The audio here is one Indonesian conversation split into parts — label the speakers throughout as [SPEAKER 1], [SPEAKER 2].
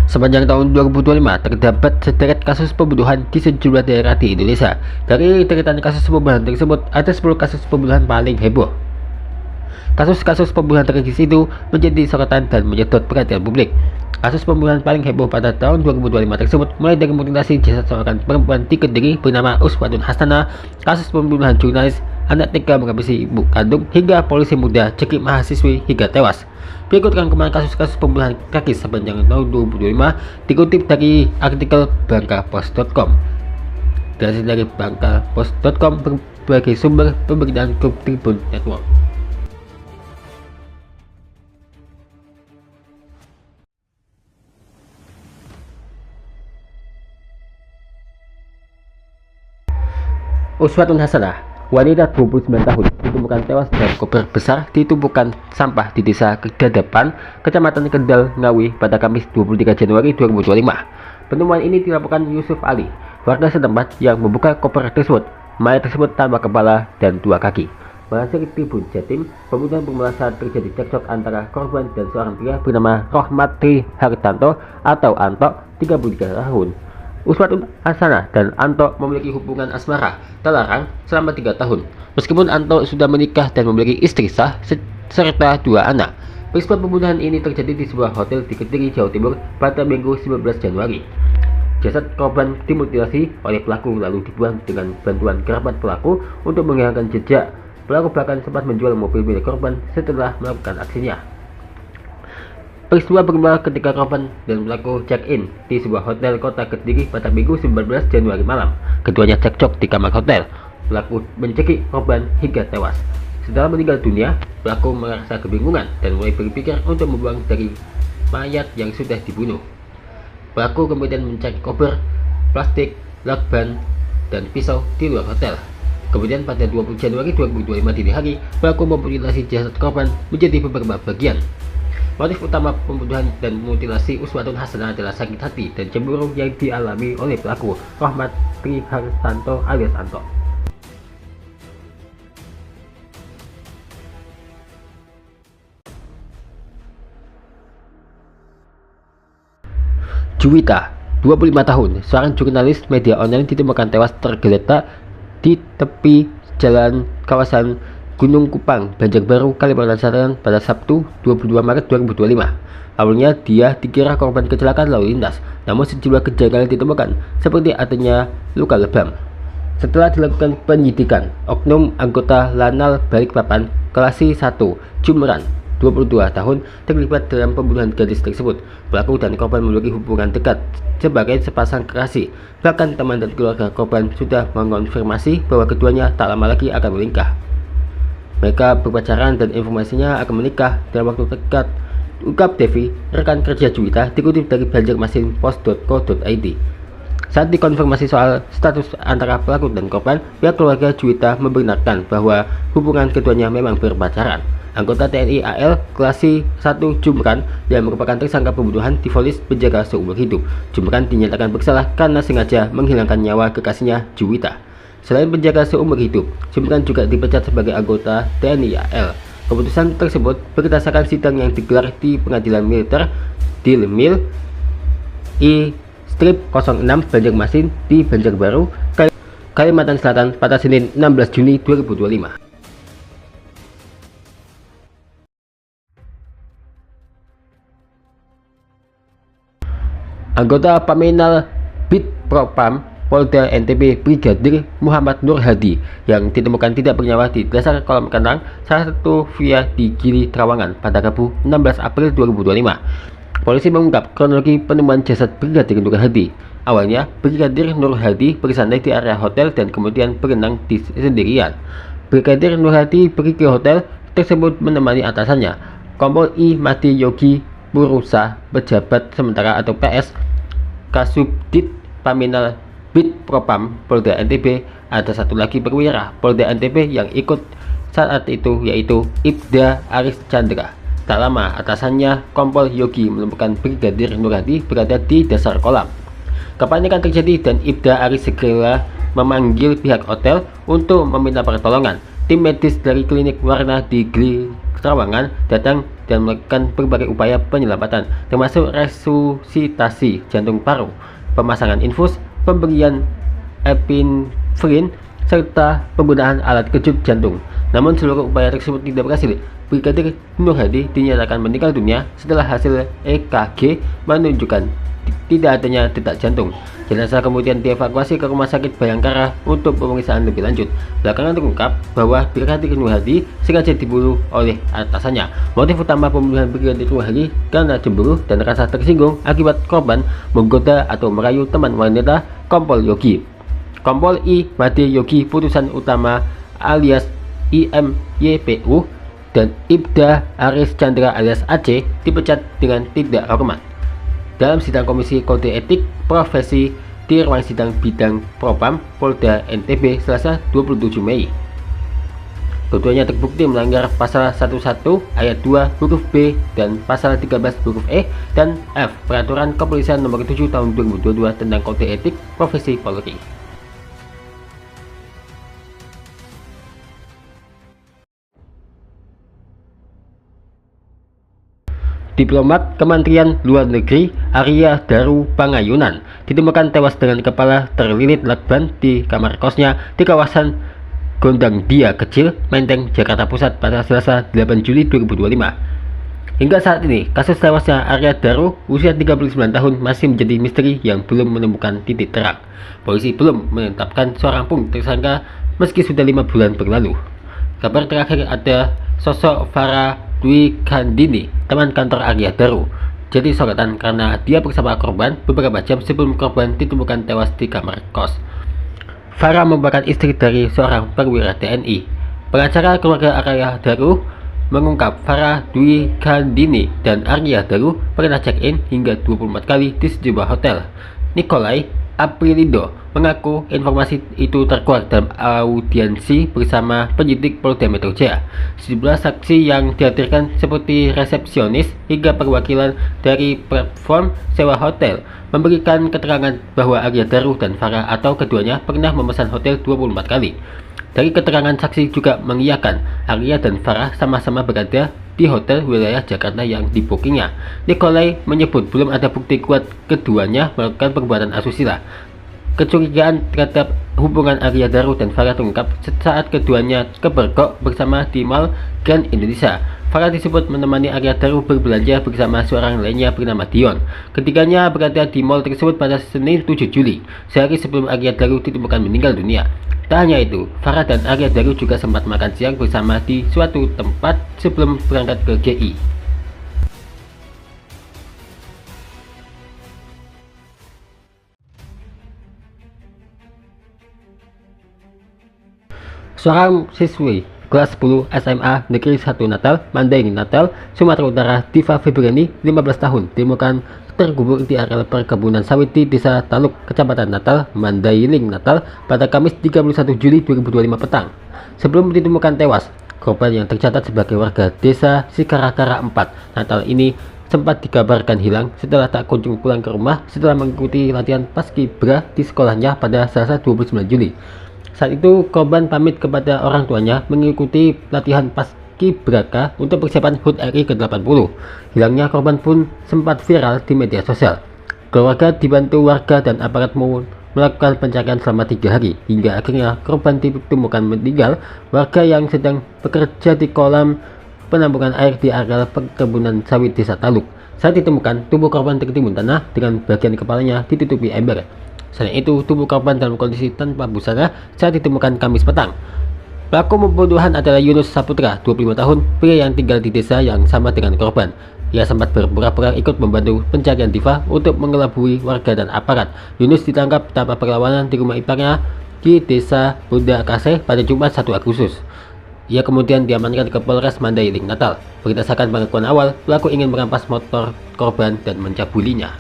[SPEAKER 1] Sepanjang tahun 2025 terdapat sederet kasus pembunuhan di sejumlah daerah di Indonesia. Dari deretan kasus pembunuhan tersebut, ada 10 kasus pembunuhan paling heboh. Kasus-kasus pembunuhan tragis itu menjadi sorotan dan menyedot perhatian publik. Kasus pembunuhan paling heboh pada tahun 2025 tersebut mulai dari mutilasi jasad seorang perempuan di Kediri bernama Uswatun Hasanah, kasus pembunuhan jurnalis, anak tega menghabisi ibu kandung, hingga polisi muda cekik mahasiswi hingga tewas. Berikut rangkuman kasus-kasus pembunuhan tragis sepanjang tahun 2025 dikutip dari artikel bangkapost.com. Dari bangkapost.com, berbagai sumber pemberitaan grup Tribun Network. Uswatun Hasanah, wanita 29 tahun, ditemukan tewas dalam koper besar di tumpukan sampah di desa Kedadapan, Kecamatan Kendal, Ngawi pada Kamis 23 Januari 2025. Penemuan ini dilaporkan Yusuf Ali, warga setempat yang membuka koper tersebut. Mayat tersebut tanpa kepala dan 2 kaki. Melansir Tribun Jatim, pembunuhan bermula saat terjadi cekcok antara korban dan seorang pria bernama Rohmat Tri Hartanto atau Anto, 33 tahun. Uswatun Hasanah dan Anto memiliki hubungan asmara terlarang selama 3 tahun. Meskipun Anto sudah menikah dan memiliki istri sah serta 2 anak. Peristiwa pembunuhan ini terjadi di sebuah hotel di Kediri, Jawa Timur pada Minggu 19 Januari. Jasad korban dimutilasi oleh pelaku lalu dibuang dengan bantuan kerabat pelaku untuk menghilangkan jejak. Pelaku bahkan sempat menjual mobil milik korban setelah melakukan aksinya. Peristiwa bermula ketika korban dan pelaku check-in di sebuah hotel kota Kediri pada Minggu 19 Januari malam. Keduanya cekcok di kamar hotel. Pelaku mencekik korban hingga tewas. Setelah meninggal dunia, pelaku merasa kebingungan dan mulai berpikir untuk membuang dari mayat yang sudah dibunuh. Pelaku kemudian mencari koper, plastik, lakban, dan pisau di luar hotel. Kemudian pada 20 Januari 2025 dini hari, pelaku memutilasi jasad korban menjadi beberapa bagian. Motif utama pembunuhan dan mutilasi Uswatun Hasanah adalah sakit hati dan cemburu yang dialami oleh pelaku, Rohmat Tri Hartanto alias Anto. Juwita, 25 tahun, seorang jurnalis media online ditemukan tewas tergeletak di tepi jalan kawasan Gunung Kupang, Banjarbaru, Kalimantan Selatan pada Sabtu 22 Maret 2025. Awalnya dia dikira korban kecelakaan lalu lintas, namun sejumlah kejanggalan ditemukan, seperti adanya luka lebam. Setelah dilakukan penyidikan, oknum anggota Lanal Balikpapan, Kelasi 1, Jumran, 22 tahun, terlibat dalam pembunuhan gadis tersebut. Pelaku dan korban memiliki hubungan dekat sebagai sepasang kekasih. Bahkan teman dan keluarga korban sudah mengonfirmasi bahwa keduanya tak lama lagi akan menikah. Mereka berpacaran dan informasinya akan menikah dalam waktu dekat, ungkap Devi, rekan kerja Juwita, dikutip dari banjarmasinpost.co.id. Saat dikonfirmasi soal status antara pelaku dan korban, pihak keluarga Juwita membenarkan bahwa hubungan keduanya memang berpacaran. Anggota TNI AL Kelasi 1 Jumran yang merupakan tersangka pembunuhan divonis penjara seumur hidup. Jumran dinyatakan bersalah karena sengaja menghilangkan nyawa kekasihnya Juwita. Selain penjara seumur hidup, Jumran juga dipecat sebagai anggota TNI AL. Keputusan tersebut berdasarkan sidang yang digelar di Pengadilan Militer di Mil I-06 Banjarmasin di Banjarbaru, Kalimantan Selatan pada Senin 16 Juni 2025. Anggota Paminal Bitpropam Polda NTB Brigadir Muhammad Nur Hadi yang ditemukan tidak bernyawa di dasar kolam renang salah satu via di Gili Trawangan pada Rabu 16 April 2025. Polisi mengungkap kronologi penemuan jasad Brigadir Nur Hadi. Awalnya, Brigadir Nur Hadi bersantai di area hotel dan kemudian berenang di sendirian. Brigadir Nur Hadi pergi ke hotel tersebut menemani atasannya, Kompol I Mati Yogi Purusa, pejabat sementara atau PS Kasubdit Paminal Bid Propam Polda NTB, ada satu lagi perwira Polda NTB yang ikut saat itu, yaitu Ibda Aris Chandra. Tak lama atasannya Kompol Yogi menemukan Brigadir Nur Hadi berada di dasar kolam. Kepanikan terjadi dan Ibda Aris segera memanggil pihak hotel untuk meminta pertolongan. Tim medis dari klinik Warna di Gili Trawangan datang dan melakukan berbagai upaya penyelamatan, termasuk resusitasi jantung paru, pemasangan infus, pemberian epinefrin, serta penggunaan alat kejut jantung. Namun seluruh upaya tersebut tidak berhasil. Brigadir Nur Hadi dinyatakan meninggal dunia setelah hasil EKG menunjukkan tidak adanya detak jantung. Jenazah kemudian dievakuasi ke Rumah Sakit Bayangkara untuk pemeriksaan lebih lanjut. Belakangan terungkap bahwa Brigadir Nur Hadi sengaja dibunuh oleh atasannya. Motif utama pembunuhan Brigadir Nur Hadi karena cemburu dan rasa tersinggung akibat korban menggoda atau merayu teman wanita Kompol Yogi. Kompol I Made Yogi Putusan Utama alias IMYPU dan Ibda Aris Chandra alias AC dipecat dengan tidak hormat. Dalam sidang Komisi Kode Etik Profesi di ruang sidang bidang Propam Polda NTB Selasa 27 Mei. Keduanya terbukti melanggar pasal 11 ayat 2 huruf B dan pasal 13 huruf E dan F Peraturan Kepolisian Nomor 7 Tahun 2022 tentang Kode Etik Profesi Polri. Diplomat Kementerian Luar Negeri Arya Daru Pangayunan ditemukan tewas dengan kepala terlilit lakban di kamar kosnya di kawasan Gondang Dia Kecil, Menteng, Jakarta Pusat pada Selasa 8 Juli 2025. Hingga saat ini, kasus tewasnya Arya Daru usia 39 tahun masih menjadi misteri yang belum menemukan titik terang. Polisi belum menetapkan seorang pun tersangka meski sudah 5 bulan berlalu. Kabar terakhir ada sosok Farah Dwi Kandini, teman kantor Arya Daru, jadi sorotan karena dia bersama korban beberapa jam sebelum korban ditemukan tewas di kamar kos. Farah merupakan istri dari seorang perwira TNI. Pengacara keluarga Arya Daru mengungkap Farah Dwi Kandini dan Arya Daru pernah check-in hingga 24 kali di sejumlah hotel. Nikolai Aprilindo mengaku informasi itu terkuak dalam audiensi bersama penyidik Polda Metro Jaya. Sejumlah saksi yang dihadirkan seperti resepsionis hingga perwakilan dari platform sewa hotel memberikan keterangan bahwa Arya Daru dan Farah atau keduanya pernah memesan hotel 24 kali. Dari keterangan saksi juga mengiyakan Arya dan Farah sama-sama berada di hotel wilayah Jakarta yang dibookingnya. Nikolai menyebut belum ada bukti kuat keduanya melakukan perbuatan asusila. Kecurigaan terhadap hubungan Arya Daru dan Farah terungkap saat keduanya kebergok bersama di Mall Grand Indonesia. Farah disebut menemani Arya Daru berbelanja bersama seorang lainnya bernama Dion. Ketiganya berada di mall tersebut pada Senin 7 Juli, sehari sebelum Arya Daru ditemukan meninggal dunia. Tak hanya itu, Farah dan Arya Daru juga sempat makan siang bersama di suatu tempat sebelum berangkat ke GI. Seorang siswi kelas 10 SMA Negeri 1 Natal, Mandailing Natal, Sumatera Utara, Diva Febriani, 15 tahun, ditemukan terkubur di areal perkebunan sawit di Desa Taluk, Kecamatan Natal, Mandailing Natal pada Kamis 31 Juli 2025 petang. Sebelum ditemukan tewas, korban yang tercatat sebagai warga Desa Sikarakara 4 Natal ini sempat dikabarkan hilang setelah tak kunjung pulang ke rumah setelah mengikuti latihan paskibra di sekolahnya pada Selasa 29 Juli. Saat itu korban pamit kepada orang tuanya mengikuti latihan paskibraka untuk persiapan HUT RI ke-80. Hilangnya korban pun sempat viral di media sosial. Keluarga dibantu warga dan aparat melakukan pencarian selama 3 hari hingga akhirnya korban ditemukan meninggal. Warga yang sedang bekerja di kolam penampungan air di areal perkebunan sawit Desa Taluk. Saat ditemukan, tubuh korban tertimbun tanah dengan bagian kepalanya ditutupi ember. Selain itu, tubuh korban dalam kondisi tanpa busana saat ditemukan Kamis petang. Pelaku pembunuhan adalah Yunus Saputra, 25 tahun, pria yang tinggal di desa yang sama dengan korban. Ia sempat berpura-pura ikut membantu pencarian Diva untuk mengelabui warga dan aparat. Yunus ditangkap tanpa perlawanan di rumah iparnya di Desa Bunda Kasih pada Jumat 1 Agustus. Ia kemudian diamankan ke Polres Mandailing Natal. Berdasarkan pengakuan awal, pelaku ingin merampas motor korban dan mencabulinya.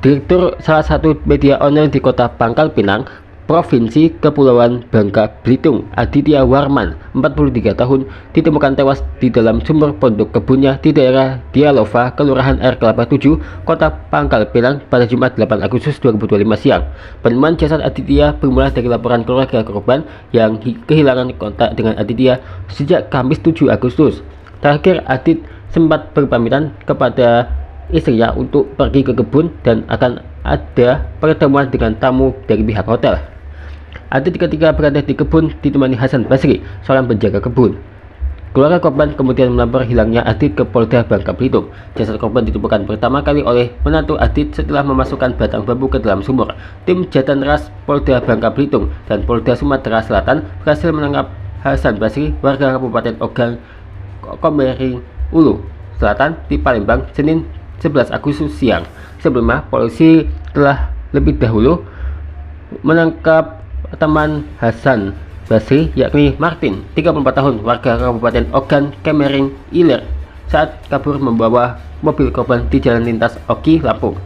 [SPEAKER 1] Direktur salah satu media online di kota Pangkal Pinang, Provinsi Kepulauan Bangka Belitung, Aditya Warman, 43 tahun, ditemukan tewas di dalam sumur pondok kebunnya di daerah Dialova, Kelurahan Air Kelapa 7, Kota Pangkal Pinang pada Jumat 8 Agustus 2025 siang. Penemuan jasad Aditya bermula dari laporan keluarga korban yang kehilangan kontak dengan Aditya sejak Kamis 7 Agustus. Terakhir, Adit sempat berpamitan kepada istrinya untuk pergi ke kebun dan akan ada pertemuan dengan tamu dari pihak hotel. Adit ketika berada di kebun ditemani Hasan Basri, seorang penjaga kebun. Keluarga korban kemudian melapor hilangnya Adit ke Polda Bangka Belitung. Jasad korban ditemukan pertama kali oleh menantu Adit setelah memasukkan batang bambu ke dalam sumur. Tim Jatanras Polda Bangka Belitung dan Polda Sumatera Selatan berhasil menangkap Hasan Basri, warga Kabupaten Ogan Komering Ulu Selatan di Palembang, Senin 11 Agustus siang. Sebelumnya, polisi telah lebih dahulu menangkap teman Hasan Basri, yakni Martin, 34 tahun, warga Kabupaten Ogan Komering Ilir, saat kabur membawa mobil korban di jalan lintas Oki, Lampung.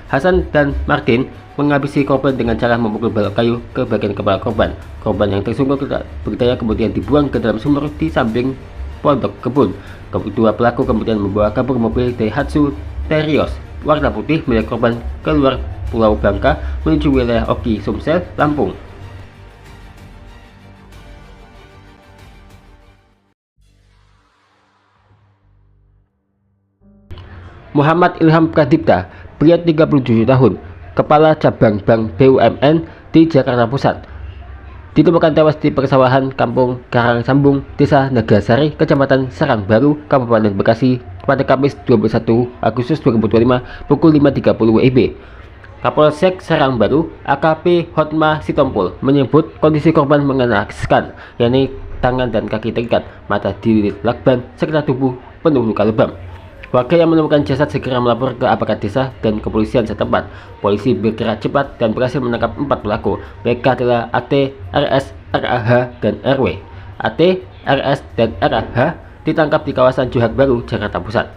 [SPEAKER 1] Hasan dan Martin menghabisi korban dengan cara memukul balok kayu ke bagian kepala korban. Korban yang tersungkur tidak berdaya kemudian dibuang ke dalam sumur di samping pondok kebun. Kedua pelaku kemudian membawa kabur mobil Daihatsu Terios warna putih milik korban keluar Pulau Bangka menuju wilayah Oki, Sumsel, Lampung. Muhammad Ilham Pradipta, pria 37 tahun, Kepala Cabang Bank BUMN di Jakarta Pusat, ditemukan tewas di persawahan Kampung Karangsambung, Desa Negasari, Kecamatan Serang Baru, Kabupaten Bekasi pada Kamis 21 Agustus 2025 pukul 5.30 WIB. Kapolsek Serang Baru AKP Hotma Sitompul menyebut kondisi korban mengenaskan, yakni tangan dan kaki terikat, mata dililit lakban, serta tubuh penuh luka lebam. Warga yang menemukan jasad segera melapor ke aparat desa dan kepolisian setempat. Polisi bergerak cepat dan berhasil menangkap 4 pelaku. Mereka adalah AT, RS, RAH, dan RW. AT, RS, dan RAH ditangkap di kawasan Johar Baru, Jakarta Pusat.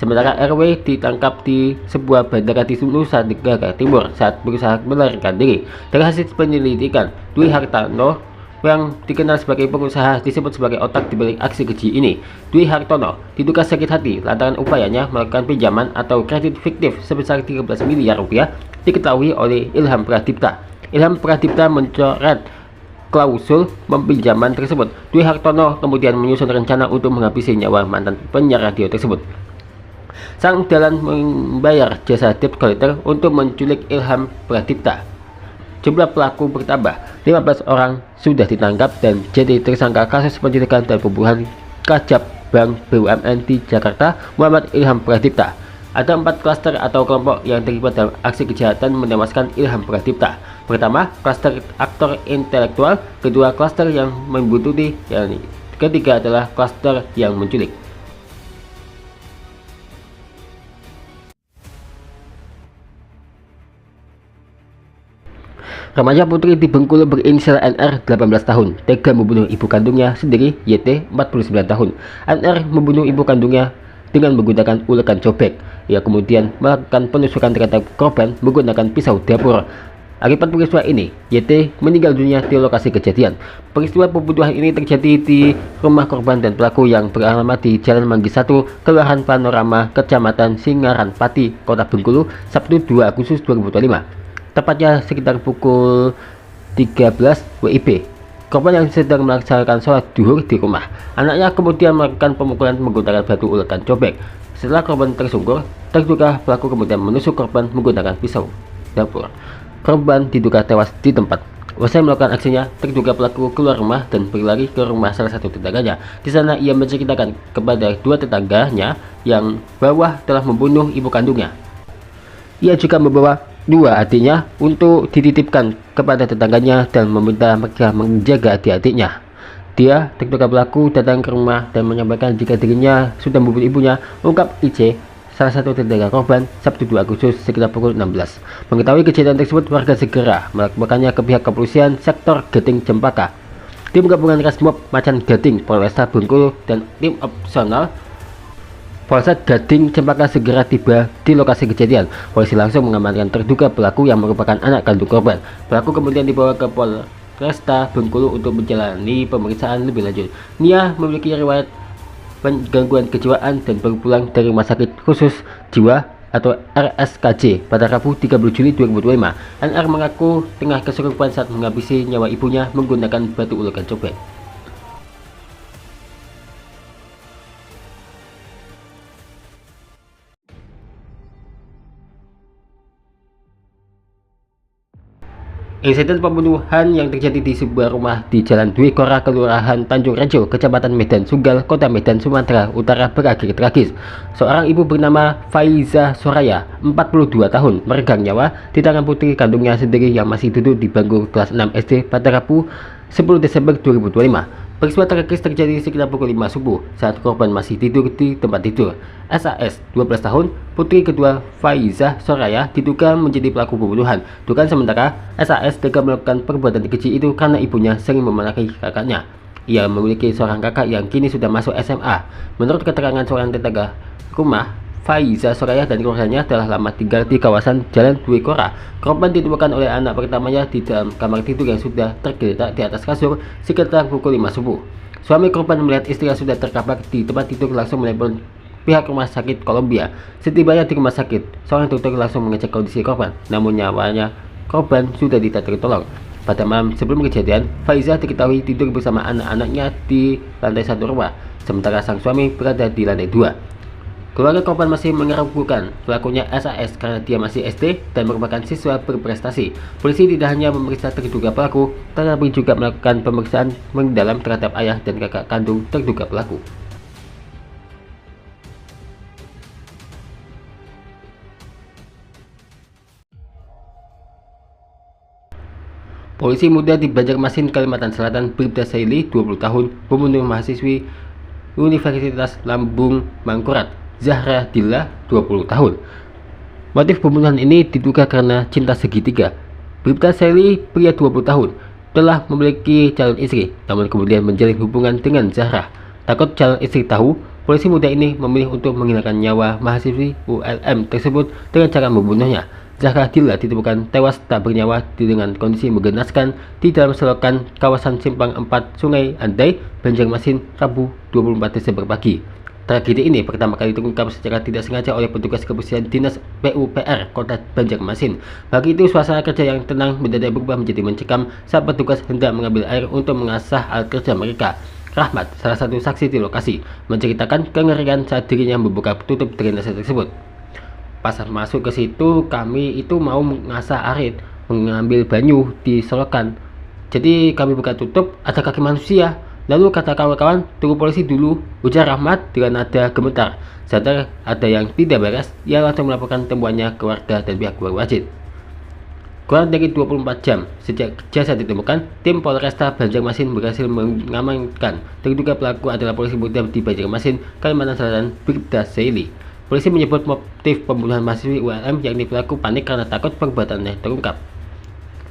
[SPEAKER 1] Sementara RW ditangkap di sebuah bandara di Nusa Tenggara Timur saat berusaha melarikan diri. Dari hasil penyelidikan, Dwi Hartono yang dikenal sebagai pengusaha disebut sebagai otak dibalik aksi keji ini. Dwi Hartono diduga sakit hati lantaran upayanya melakukan pinjaman atau kredit fiktif sebesar 13 miliar rupiah diketahui oleh Ilham Pradipta. Ilham Pradipta mencoret klausul peminjaman tersebut. Dwi Hartono kemudian menyusun rencana untuk menghabisi nyawa mantan penyiar radio tersebut. Sang dalan membayar jasa debt collector untuk menculik Ilham Pradipta. Jumlah pelaku bertambah, 15 orang sudah ditangkap dan jadi tersangka kasus penculikan dan pembunuhan Kajab Bank BUMN di Jakarta, Muhammad Ilham Pradipta. Ada 4 klaster atau kelompok yang terlibat dalam aksi kejahatan menewaskan Ilham Pradipta. Pertama, klaster aktor intelektual, kedua klaster yang membuntuti, dan ketiga adalah klaster yang menculik. Remaja putri di Bengkulu berinisial NR 18 tahun tega membunuh ibu kandungnya sendiri YT 49 tahun. NR membunuh ibu kandungnya dengan menggunakan ulekan cobek. Ia kemudian melakukan penusukan terhadap korban menggunakan pisau dapur. Akibat peristiwa ini, YT meninggal dunia di lokasi kejadian. Peristiwa pembunuhan ini terjadi di rumah korban dan pelaku yang beralamat di Jalan Manggis 1, Kelurahan Panorama, Kecamatan Singaran Pati, Kota Bengkulu, Sabtu 2 Agustus 2025. Tepatnya sekitar pukul 13 WIB. Korban yang sedang melaksanakan sholat duhur di rumah. Anaknya kemudian melakukan pemukulan menggunakan batu ulekan cobek. Setelah korban tersungkur, terduga pelaku kemudian menusuk korban menggunakan pisau dapur. Korban diduga tewas di tempat. Usai melakukan aksinya, terduga pelaku keluar rumah dan berlari ke rumah salah satu tetangganya. Di sana ia menceritakan kepada 2 tetangganya yang bahwa telah membunuh ibu kandungnya. Ia juga membawa 2 adiknya untuk dititipkan kepada tetangganya dan meminta mereka menjaga adik-adiknya. Dia, terduga pelaku, datang ke rumah dan menyampaikan jika dirinya sudah membunuh ibunya, ungkap IC, salah satu tetangga korban, Sabtu 2 Agustus sekitar pukul 16. Mengetahui kejadian tersebut, warga segera melaporkannya ke pihak kepolisian sektor Geting Cempaka. Tim gabungan Resmob Macan Gading Polresta Bengkulu dan tim opsional Polsek Gading Cempaka segera tiba di lokasi kejadian. Polisi langsung mengamankan terduga pelaku yang merupakan anak kandung korban. Pelaku kemudian dibawa ke Polresta Bengkulu untuk menjalani pemeriksaan lebih lanjut. Nia memiliki riwayat gangguan kejiwaan dan baru pulang dari Rumah Sakit Khusus Jiwa atau RSKJ pada Rabu 30 Juli 2025. NR mengaku tengah kesurupan saat menghabisi nyawa ibunya menggunakan batu ulekan cobek. Insiden pembunuhan yang terjadi di sebuah rumah di Jalan Dwi Kora, Kelurahan Tanjung Rejo, Kecamatan Medan Sunggal, Kota Medan, Sumatera Utara berakhir tragis. Seorang ibu bernama Faiza Soraya, 42 tahun, meregang nyawa di tangan putri kandungnya sendiri yang masih duduk di bangku kelas 6 SD pada Rabu 10 Desember 2025. Peristiwa tragis terjadi sekitar pukul 5 subuh saat korban masih tidur di tempat tidur. SAS, 12 tahun, putri kedua Faiza Soraya, diduga menjadi pelaku pembunuhan. Dugaan sementara, SAS tega melakukan perbuatan keji itu karena ibunya sering memarahi kakaknya. Ia memiliki seorang kakak yang kini sudah masuk SMA. Menurut keterangan seorang tetangga rumah, Faiza Soraya dan keluarganya telah lama tinggal di kawasan Jalan Dwi Kora. Korban ditemukan oleh anak pertamanya di dalam kamar tidur yang sudah tergeletak di atas kasur sekitar pukul 5 subuh. Suami korban melihat istrinya sudah terkapar di tempat tidur langsung menelpon pihak Rumah Sakit Columbia. Setibanya di rumah sakit, seorang dokter langsung mengecek kondisi korban, namun nyawanya korban sudah tidak tertolong. Pada malam sebelum kejadian, Faiza diketahui tidur bersama anak-anaknya di lantai 1 rumah, sementara sang suami berada di lantai 2. Keluarga korban masih meragukan pelakunya SAS karena dia masih SD dan merupakan siswa berprestasi. Polisi tidak hanya memeriksa terduga pelaku, tetapi juga melakukan pemeriksaan mendalam terhadap ayah dan kakak kandung terduga pelaku. Polisi muda di Banjarmasin, Kalimantan Selatan, Bribda Saili, 20 tahun, membunuh mahasiswi Universitas Lambung Mangkurat, Zahra Dilla, 20 tahun. Motif pembunuhan ini diduga karena cinta segitiga. Bribda Saili, pria 20 tahun, telah memiliki calon istri, namun kemudian menjalin hubungan dengan Zahra. Takut calon istri tahu, polisi muda ini memilih untuk menghilangkan nyawa mahasiswi ULM tersebut dengan cara membunuhnya. Zahra Dilla ditemukan tewas tak bernyawa dengan kondisi menggenaskan di dalam selokan kawasan Simpang 4 Sungai Andai, Banjarmasin, Rabu 24 Desember pagi. Tragedi ini pertama kali terungkap secara tidak sengaja oleh petugas kebersihan Dinas PUPR Kota Banjarmasin. Pagi itu suasana kerja yang tenang mendadak berubah menjadi mencekam saat petugas hendak mengambil air untuk mengasah alat kerja mereka. Rahmat, salah satu saksi di lokasi, menceritakan kengerian saat dirinya membuka tutup drainase tersebut. Pas masuk ke situ, kami itu mau mengasah arit, mengambil banyu di selokan. Jadi kami buka tutup, ada kaki manusia. Lalu kata kawan-kawan, tunggu polisi dulu, ujar Rahmat dengan nada gemetar. Sadar ada yang tidak beres, ia langsung melaporkan temuannya ke warga dan pihak berwajib. Kurang dari 24 jam sejak jasad ditemukan, tim Polresta Banjarmasin berhasil mengamankan terduga pelaku adalah polisi muda di Banjarmasin, Kalimantan Selatan, Bribda Saili. Polisi menyebut motif pembunuhan mahasiswi ULM yakni pelaku panik karena takut perbuatannya terungkap.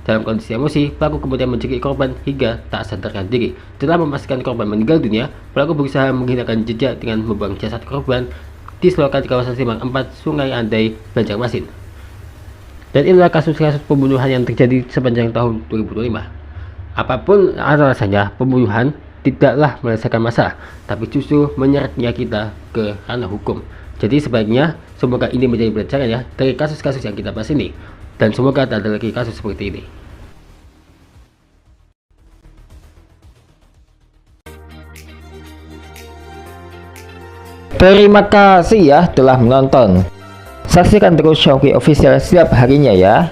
[SPEAKER 1] Dalam kondisi emosi, pelaku kemudian mencekik korban hingga tak sadarkan diri. Setelah memastikan korban meninggal dunia, pelaku berusaha menghilangkan jejak dengan membuang jasad korban di selokan di kawasan Simpang 4 Sungai Andai, Banjarmasin. Dan inilah kasus-kasus pembunuhan yang terjadi sepanjang tahun 2025. Apapun alasannya, pembunuhan tidaklah menyelesaikan masalah, tapi justru menyeretnya kita ke ranah hukum. Jadi sebaiknya semoga ini menjadi pelajaran ya dari kasus-kasus yang kita bahas ini, dan semoga tak ada lagi kasus seperti ini.
[SPEAKER 2] Terima kasih ya telah menonton. Saksikan terus Showki Official setiap harinya ya.